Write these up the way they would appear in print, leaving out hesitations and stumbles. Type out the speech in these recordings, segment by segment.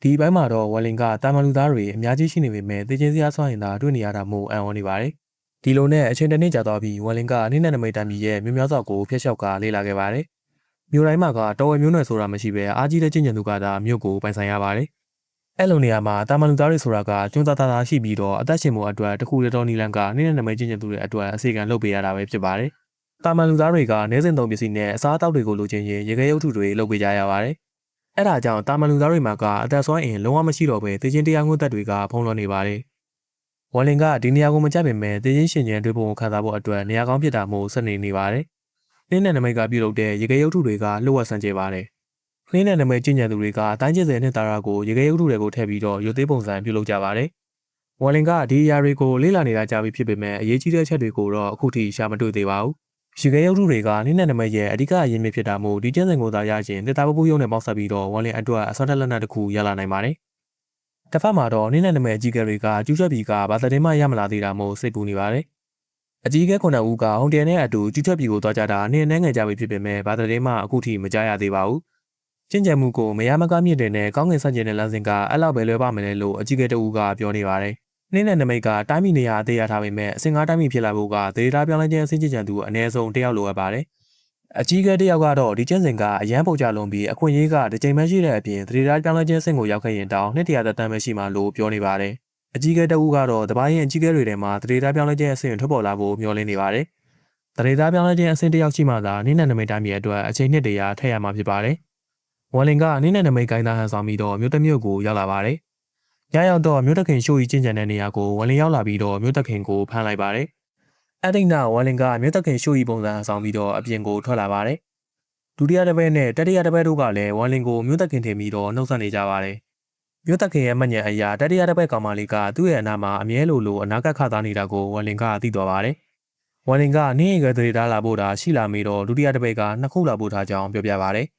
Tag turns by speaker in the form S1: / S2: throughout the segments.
S1: ဒီဘက်မှာတော့ဝါလင်ကတာမန်လူသားတွေအများကြီးရှိနေပေမဲ့တေချင်းစရာဆွမ်းရင်သာတွေ့နေရတာမို့အံ့ဩနေပါတယ်။ဒီလိုနဲ့အချိန်တစ်နေ့ကြာသွားပြီးဝါလင်ကအနည်းနဲ့နမိတ်တမ်းကြီးရဲ့မြို့များစွာကိုဖျက်လျှောက်ကလေ့လာခဲ့ပါတယ်။မြို့တိုင်းမှာကတော်ဝယ်မျိုးနွယ်ဆိုတာမရှိဘဲအားကြီးတဲ့ကျင့်ကြံသူကသာမြို့ကိုပိုင်ဆိုင်ရပါတယ်။အဲ့လိုနေရာမှာတာမန်လူသားတွေဆိုတာကကျွန်းသားသားရှိပြီးတော့အသက်ရှင်မှုအတွက်တခုတည်းသောနီလန်ကအနည်းနဲ့နမိတ်ကျင့်ကြံသူတွေအတွက်အစီအကံလုပ်ပေးရတာပဲဖြစ်ပါတယ်။တာမန်လူသားတွေကနေစဉ်သုံးပစ္စည်းနဲ့အစားအသောက်တွေကိုလိုချင်ရင်ရေခဲရုပ်ထုတွေလုပ်ပေးကြရပါတယ်။အဲ့ဒါကြောင့်တာမန်လူသားတွေမှာကအသက်ဆွမ်းအင်လုံးဝမရှိတော့ဘဲတေချင်းတရားငုတ်သက်တွေကဖုံးလွှမ်းနေပါတယ်။ဝါလင်ကဒီနေရာကိုမကြိုက်ပေမဲ့တေချင်းရှင်ကျန်တွေးဖို့ခံစားဖို့အတွက်နေရာကောင်းဖြစ်တာမို့ဆက်နေပါတယ်။နှင်းနဲ့နမိတ်ကပြုလုပ်တဲ့ရေခဲရုပ်ထုတွေကလှုပ်ဝက်ဆန်းကျဲပါတယ်။နှင်းနဲ့နမိတ်ကျင့်ကြံသူတွေကတိုင်းကျစ်စဲနဲ့တာရာကိုရေခဲရုပ်ထုတွေကိုထည့်ပြီးတော့ရုပ်သေးပုံစံပြုလုပ်ကြပါတယ်။ဝါလင်ကဒီအရာတွေကိုလေ့လာနေတာကြာပြီဖြစ်ပေမဲ့အရေးကြီးတဲ့အချက်တွေကိုတော့အခုထိရှာမတွေ့သေးပါဘူး။ရေခဲရုပ်ထုတွေကနှင်းနဲ့နမိတ်ရဲ့အဓိကအရင်းမြစ်ဖြစ်တာမို့ဒီကျင့်စဉ်ကိုသာရရင်တေတာပပူးရုံနဲ့ပေါက်ဆက်ပြီးတော့ဝါလင်အတွက်အစွမ်းထက်လက်နက်တစ်ခုရလာနိုင်ပါတယ်။တစ်ဖက်မှာတော့နှင်းနဲ့နမိတ်အကြီးကဲတွေကကျူးချက်ပြီးကဘာသတင်းမှရမလာသေးတာမို့စိတ်ပူနေပါတယ်။အကြီးကဲ9ဦးကဟုန်တယ်နဲ့အတူကျူးချက်ပြီးကိုသွားကြတာနှင်းနဲ့ငယ်ကြပြီဖြစ်ပေမဲ့ဘာသတင်းမှအခုထိမကြားရသေးပါဘူး။ကျင့်ကြံမှုကိုမရမကားမြင့်တယ်နဲ့ကောင်းကင်ဆန့်ကျင်တဲ့လမ်းစဉ်ကအဲ့လောက်ပဲလွဲပါမယ်လေလို့အကြီးကဲတဦးကပြောနေပါတယ်။နှင်းနဲ့နမိတ်ကတိုင်းပြည်နေရာအသေးရထားပေမဲ့အစင်ကားတိုင်းပြည်ဖြစ်လာဖို့ကဒေတာပြောင်းလဲခြင်းအစင်းကျင့်ကြံသူအနည်းဆုံးတစ်ယောက်လိုအပ်ပါတယ်။အကြီးကဲတစ်ယောက်ကတော့ဒီကျင့်စဉ်ကအရန်ပုတ်ကြလုံးပြီးအခွင့်အရေးကတစ်ချိန်မှရှိတဲ့အပြင်ဒေတာပြောင်းလဲခြင်းအဆင့်ကိုရောက်ခဲ့ရင်တောင်နှစ်တရာသက်တမ်းပဲရှိမှလို့ပြောနေပါတယ်။အကြီးကဲတဦးကတော့တပိုင်းရင်အကြီးကဲတွေထဲမှာဒေတာပြောင်းလဲခြင်းအဆင့်ထွက်ပေါ်လာဖို့မျှော်လင့်နေပါတယ်။ဒေတာပြောင်းလဲခြင်းအဆင့်တစ်ယောက်ရှိမှသာနှင်းနဲ့နမိတ်တိုင်းပြည်အတွက်အချိန်နှစ်တရာထည့်ရမှာဖြစ်ပါတယ်။ဝါလင်ကနှင်းနဲ့နမိတ်ကိုင်းသားဟန်ဆောင်ပြီးတော့မြို့တစ်မြို့ကိုရောက်လာပါတယ်။ညရောက်တော့မြို့တခင်ရှိုးကြီးကျင့်ကြံတဲ့နေရာကိုဝါလင်ရောက်လာပြီးတော့မြို့တခင်ကိုဖမ်းလိုက်ပါတယ်။အဲ့ဒီနောက်ဝါလင်ကမြို့တခင်ရှိုးကြီးပုံစံဟန်ဆောင်ပြီးတော့အပြင်ကိုထွက်လာပါတယ်။ဒုတိယတစ်ပတ်နဲ့တတိယတစ်ပတ်တို့ကလည်းဝါလင်ကိုမြို့တခင်ထင်ပြီးတော့နှုတ်ဆက်နေကြပါတယ်။မြို့တခင်ရဲ့မညံအရာတတိယတစ်ပတ်ကောင်မလေးကသူ့ရဲ့အနာမှာအမြဲလိုအနာကခသားနေတာကိုဝါလင်ကသိသွားပါတယ်။ဝါလင်ကနှင်းရိတ်ကတွေထားလာဖို့တာရှိလာမေတော့ဒုတိယတစ်ပတ်ကနှစ်ခုလာဖို့ထားကြောင်းပြောပြပါတယ်။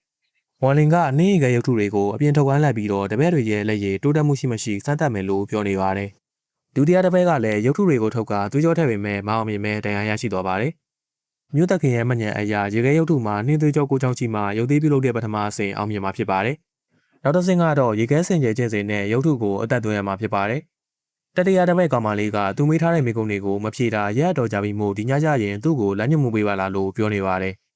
S1: ဝါလင်ကနှင်းရိတ်ကရုပ်ထုတွေကိုအပြင်ထုတ်ခိုင်းလိုက်ပြီးတော့တပည့်တွေရဲ့လက်ရည်တိုးတက်မှုရှိမရှိစမ်းသပ်မယ်လို့ပြောနေပါတယ်။ဒုတိယတစ်ပတ်ကလည်းရုပ်ထုတွေကိုထုတ်ကသွေးကြောထည့်ပေမဲ့မအောင်မြင်မဲ့တရားရရှိသွားပါတယ်။မြို့တခင်ရဲ့မညံအရာရေခဲရုပ်ထုမှာနှင်းသွေးကြောကိုချောင်းချီမှာရုပ်သေးပြုလုပ်တဲ့ပထမအဆင့်အောင်မြင်မှာဖြစ်ပါတယ်။နောက်တစ်ဆင့်ကတော့ရေခဲစင်ကြဲခြင်းစဉ်နဲ့ရုပ်ထုကိုအသက်သွင်းရမှာဖြစ်ပါတယ်။တတိယတစ်ပတ်ကောင်မလေးကသူမေးထားတဲ့မိကုံတွေကိုမဖြေတာရက်တော်ကြပြီးမို့ဒီညကြရင်သူ့ကိုလက်ညှိုးမှုပေးပါလားလို့ပြောနေပါတယ်။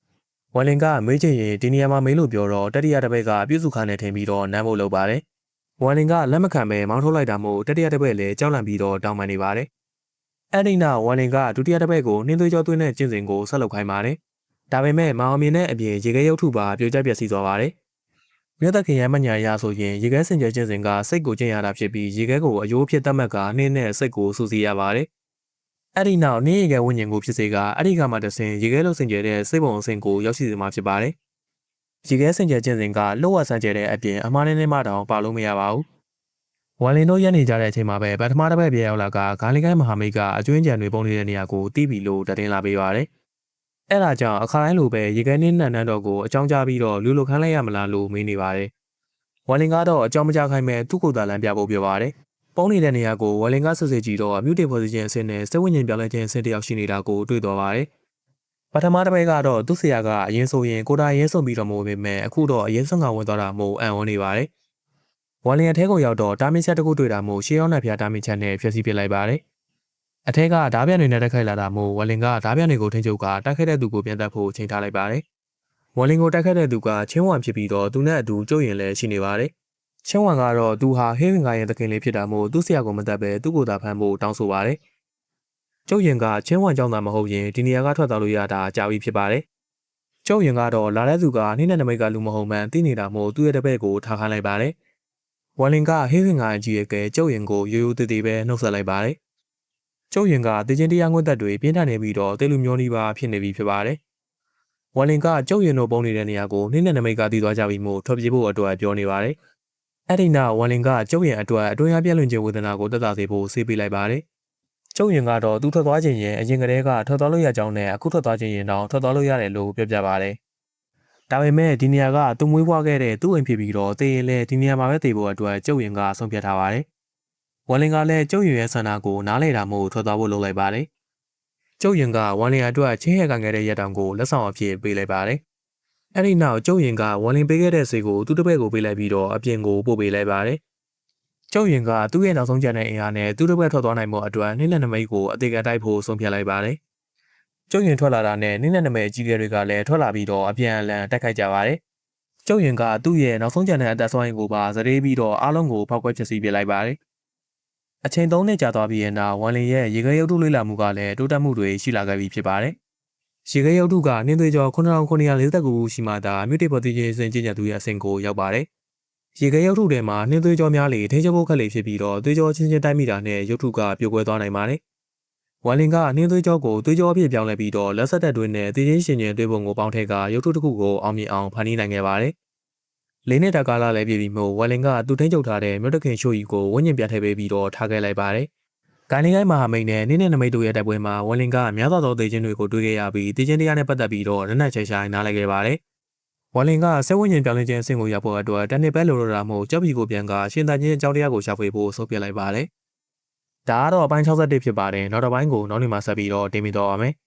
S1: ဝါလင်ကမေးချင်ရင်ဒီနေရာမှာမေးလို့ပြောတော့တတိယတစ်ပတ်ကပြုစုခါနဲ့ထင်ပြီးတော့နမ်းဖို့လုပ်ပါတယ်။ဝါလင်ကလက်မခံပဲမောင်းထုတ်လိုက်တာမို့တတိယတစ်ပတ်လည်းကြောက်လန့်ပြီးတော့တောင်းပန်နေပါတယ်။အဲ့ဒီနောက်ဝါလင်ကဒုတိယတစ်ပတ်ကိုနှင်းသွေးကြောသွင်းတဲ့ကျင့်စဉ်ကိုဆက်လုပ်ခိုင်းပါတယ်။ဒါပေမဲ့မောင်အမြင်နဲ့အပြင်ရေခဲရုပ်ထုပါပြိုကျပျက်စီးသွားပါတယ်။မြို့သက်ခင်ရဲ့မညာရဆိုရင်ရေခဲစင်ကြဲကျင့်စဉ်ကစိတ်ကိုကျင့်ရတာဖြစ်ပြီးရေခဲကိုအယိုးဖြစ်တတ်မှတ်ကနှင်းနဲ့စိတ်ကိုစူးစီးရပါတယ်။အဲ့ဒီနောက်နှင်းရေခဲဝိညာဉ်ကိုဖြစ်စေကအဲ့ဒီကမှတဆင်ရေခဲလို့စင်ကြဲတဲ့စိတ်ပုံအစဉ်ကိုရောက်ရှိစေမှာဖြစ်ပါတယ်။ရေခဲစင်ကြဲကျင့်စဉ်ကလှုပ်ဝက်ဆန်းကျဲတဲ့အပြင်အမားနဲ့မှတောင်ပါလို့မရပါဘူး။ဝါလင်တို့ရက်နေကြတဲ့အချိန်မှာပဲပထမတစ်ပတ်ပြေရောက်လာကဂါလီကိုင်းမဟာမိတ်ကအကျွင်းကြံတွေပုံနေတဲ့နေရာကိုတီးပြီးလို့တင်လာပေးပါတယ်။အဲ့ဒါကြောင့်အခါတိုင်းလိုပဲရေခဲနှင်းနှံနှန်းတော်ကိုအကြောင်းကြားပြီးတော့လူလိုခန်းလိုက်ရမလားလို့မေးနေပါတယ်။ဝါလင်ကတော့အကြောင်းမကြားခိုင်းမဲ့သူ့ကိုယ်သာလမ်းပြဖို့ပြောပါတယ်။ပုံနေတဲ့နေရာကိုဝါလင်ကစစ်စစ်ကြည့်တော့အမြုတေဖွဲ့စည်းခြင်းအဆင့်နဲ့စိတ်ဝိညာဉ်ပြောင်းလဲခြင်းအဆင့်တယောက်ရှိနေတာကိုတွေ့သွားပါတယ်။ပထမတစ်ပတ်ကတော့သူ့ဆရာကအရင်ဆိုရင်ကိုတာရဲဆုံးပြီးတော့မို့ပေမဲ့အခုတော့အရင်ဆုံးကဝင်သွားတာမို့အံ့ဩနေပါတယ်။ဝါလင်အထဲကိုရောက်တော့တာမင်းချက်တစ်ခုတွေ့တာမို့ရှေးရောက်တဲ့ဖျားတာမင်းချက်နဲ့ဖျက်ဆီးပစ်လိုက်ပါတယ်။အထက်ကဓားပြန်တွေနဲ့တက်ခိုက်လာတာမို့ဝါလင်ကဓားပြန်တွေကိုထိန်းချုပ်ကတက်ခိုက်တဲ့သူကိုပြန်တက်ဖို့ချိန်ထားလိုက်ပါတယ်။ဝါလင်ကိုတက်ခိုက်တဲ့သူကချင်းဝမ်ဖြစ်ပြီးတော့သူနဲ့အတူကြုတ်ရင်လည်းရှိနေပါတယ်။ချင်းဝမ်ကတော့သူဟာဟေးဝင်ကရဲ့တခင်လေးဖြစ်တာမို့သူ့ဆရာကိုမတက်ပဲသူ့ကိုယ်သာဖမ်းဖို့တောင်းဆိုပါတယ်။ကျုပ်ရင်ကချင်းဝမ်ကြောင့်သာမဟုတ်ရင်ဒီနေရာကထွက်သွားလို့ရတာကြာပြီဖြစ်ပါတယ်။ကျုပ်ရင်ကတော့လာတဲ့သူကနှင်းနဲ့နမိတ်ကလူမဟုတ်မှန်သိနေတာမို့သူ့ရဲ့တပည့်ကိုထားခိုင်းလိုက်ပါတယ်။ဝါလင်ကဟေးဝင်ကအကြီးအကဲကျုပ်ရင်ကိုရိုးရိုးသေးသေးပဲနှုတ်ဆက်လိုက်ပါတယ်။ကျုပ်ရင်ကတေချင်းတရားငွတ်သက်တွေပြင်းထန်နေပြီးတော့တေလူမျိုးနီးပါဖြစ်နေပြီဖြစ်ပါတယ်။ဝါလင်ကကျုပ်ရင်တို့ပုံနေတဲ့နေရာကိုနှင်းနဲ့နမိတ်ကတည်သွားကြပြီးမို့ထွက်ပြေးဖို့အတွက်ပြောနေပါတယ်။အဲ့ဒီနောက်ဝါလင်ကကျုပ်ရင်အတွက်အတွင်းအပြည့်လွန်ခြင်းဝေဒနာကိုတက်တာစေဖို့ဆေးပေးလိုက်ပါတယ်။ကျုပ်ရင်ကတော့သူထွက်သွားခြင်းရင်အရင်ကတည်းကထွက်သွားလို့ရကြောင်းနဲ့အခုထွက်သွားခြင်းရင်တော့ထွက်သွားလို့ရတယ်လို့ပြောပြပါတယ်။ဒါပေမဲ့ဒီနေရာကသူမွေးဖွားခဲ့တဲ့သူ့အိမ်ဖြစ်ပြီးတော့တေးရင်လည်းဒီနေရာမှာပဲတေးဖို့အတွက်ကျုပ်ရင်ကဆုံးဖြတ်ထားပါတယ်။ဝါလင်ကလည်းကျုပ်ရင်ရဲ့ဆန္ဒကိုနားလေတာမို့ထွက်သွားဖို့လုပ်လိုက်ပါတယ်။ကျုပ်ရင်ကဝါလင်အတွက်ချင်းဟဲကန်ခဲ့တဲ့ရက်တောင်ကိုလက်ဆောင်အဖြစ်ပေးလိုက်ပါတယ်။အဲ့ဒီနောက်ကျုပ်ရင်ကဝါလင်ပေးခဲ့တဲ့ဆေးကိုသူ့တပည့်ကိုပေးလိုက်ပြီးတော့အပြင်ကိုပို့ပေးလိုက်ပါတယ် ကျုပ်ရင်ကသူ့ရဲ့နောက်ဆုံးကြံတဲ့အင်အားနဲ့သူ့တစ်ဘက်ထွက်သွားနိုင်မှုအတွက်နှိမ့်လက်နမိတ်ကိုအသေးခံတိုက်ဖို့ဆုံးဖြတ်လိုက်ပါတယ်။ကျုပ်ရင်ထွက်လာတာနဲ့နှိမ့်လက်နမိတ်အကြီးအကဲတွေကလည်းထွက်လာပြီးတော့အပြန်အလှန်တိုက်ခိုက်ကြပါတယ်။ကျုပ်ရင်ကသူ့ရဲ့နောက်ဆုံးကြံတဲ့အသက်ဆုံးရင်ကိုပါစရေးပြီးတော့အားလုံးကိုဖောက်ခွဲဖျက်ဆီးပစ်လိုက်ပါတယ်။အချိန်3နှစ်ကြာသွားပြီးတဲ့နောက်ဝန်လင်ရဲ့ရေခဲရုပ်ထုလေးလာမှုကလည်းတိုးတက်မှုတွေရှိလာခဲ့ပြီဖြစ်ပါတယ်။ရေခဲရုပ်ထုကနှင်းသွေးကျော်9949ရှိမှသာမြို့တေပေါ်တည်ခြင်းစင်ကျင့်ကြသူရဲ့အဆင့်ကိုရောက်ပါတယ်။ရေခဲရုပ်ထုထဲမှာနှင်းသွေးကျော်များလေထိန်းချုပ်ဖို့ခက်လေဖြစ်ပြီးတော့သွေးကျော်ချင်းချင်းတိုက်မိတာနဲ့ရုပ်ထုကပြိုကွဲသွားနိုင်ပါတယ်။ဝန်လင်ကနှင်းသွေးကျော်ကိုသွေးကျော်အဖြစ်ပြောင်းလဲပြီးတော့လက်ဆက်တက်တွင်းနဲ့တည်ခြင်းရှင်ချင်းသွေးပုံကိုပေါင်းထည့်ကရုပ်ထုတစ်ခုကိုအောင်မြင်အောင်ဖန်တီးနိုင်ခဲ့ပါတယ်။လေးနှစ်တာကာလလည်းပြည့်ပြီးမှဝန်လင်ကသူထိန်းချုပ်ထားတဲ့မြို့တခင်ရှိုးကြီးကိုဝန်းကျင်ပြထည့်ပေးပြီးတော့ထားခဲ့လိုက်ပါတယ်။ဂိုင်းလင်းကိုင်းမဟာမိတ်နဲ့နင်းနဲ့နမိတ်တို့ရဲ့တိုက်ပွဲမှာဝန်လင်ကများစွာသောတည်ခြင်းတွေကိုတွေ့ခဲ့ရပြီးတည်ခြင်းတရားနဲ့ပတ်သက်ပြီးတော့လက်နက်ချေချိုင်းနားလိုက်ခဲ့ပါတယ်။ဝန်လင်ကဆက်ဝန်းကျင်ပြောင်းလဲခြင်းအဆင့်ကိုရောက်ဖို့အတွက်တနှစ်ပဲလိုတော့တာမို့ကြောက်ပြီးကိုပြန်ကရှင်သာချင်းအကြောင်းတရားကိုရှာဖွေဖို့ဆုံးဖြတ်လိုက်ပါတယ်။ဒါကတော့အပိုင်း61ဖြစ်ပါတယ်။နောက်တစ်ပိုင်းကိုနောက်နေ့မှဆက်ပြီးတော့တင်ပြတော့ပါမယ်။